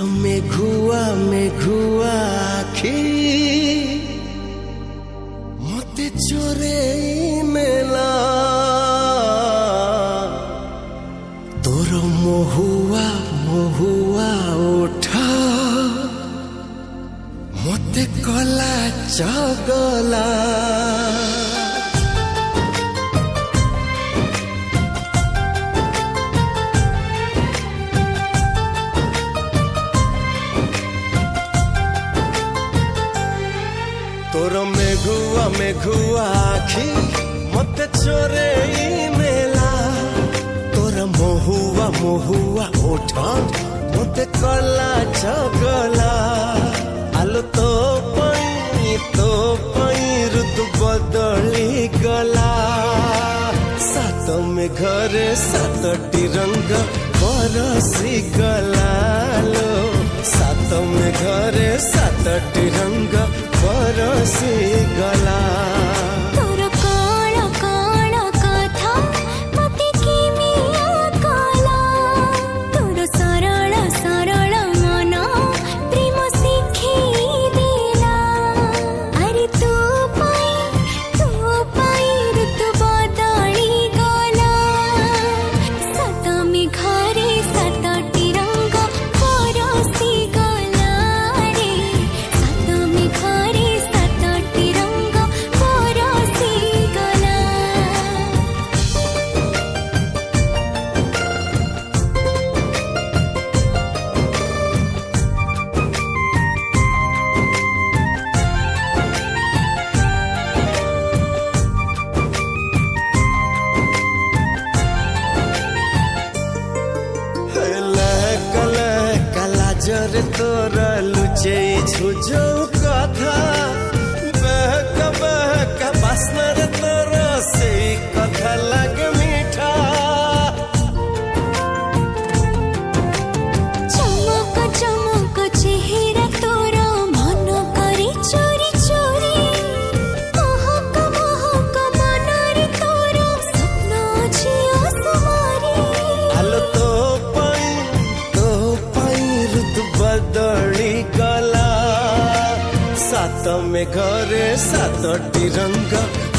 मेघुआ मेघुआ आखी मते चोरे नेला तोर महुआ महुआ उठा मते कला चगला तोर मेघुआ मेघुआ आखी मते चोरे नेला तोर महुआ महुआ उठा मते कला चगला आलो तो पई ऋतु बदली गला सात में घरे सातटी रंग बरसी गला लो सात में घरे सातटी रंग बरसी गला तोर काळ काळ कथा मते किमिया काला तोर सरळ सरळ मन प्रेम शिखी देला अरे तू पाई ऋतु बदली गला सात में घरे सातटी रंग बरसी गला रे सात में घरे सातटी रंग बरसी गला कला जरे तोर लुचे झुझो कथा बहक बहक बास्नर तोर से कथा लगे मीठा चमक चमक चेहरा तोर मन करे चोरी चोरी महक महक मनरे तोर स्वप्न झियो सुमारी आलो तो पाई ऋतु बदली गला सात में घरे सातटी रंग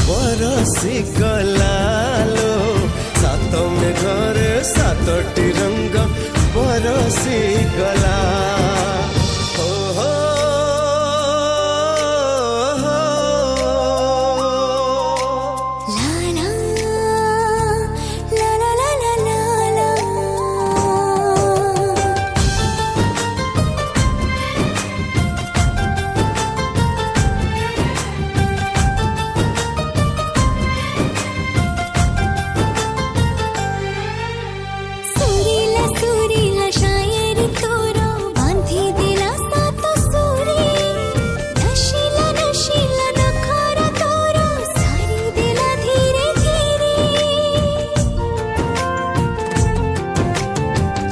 बरसी गला लो सात में घरे सातटी रंग बरसी गला हो हो ला ला ला ला ला ला ला सुरीला सुरीला शायरी तोर बांधी दिला सात सुरी नशीला नशीला नखरा तोर सारी दिला धीरे धीरे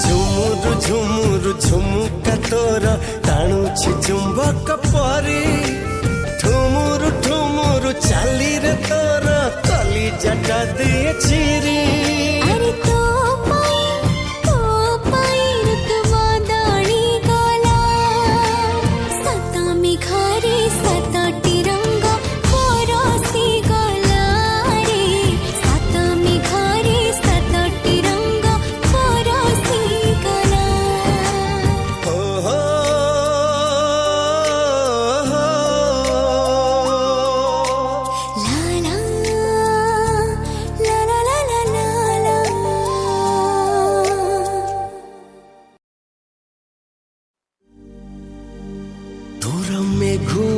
झुमुरु झुमुरु झुमुका तोर टाणुछि चुंबक परी ठुमुरु ठुमुरु चाली रे तोर कली जटा दिए चिरी अरे तो पाई ऋतु बदली गला सात में घरे सातटी रंग बरसी गला रे सात में घरे सातटी रंग बरसी गला हो हो ला ला ला ला ला ला ला तोर मेघुआ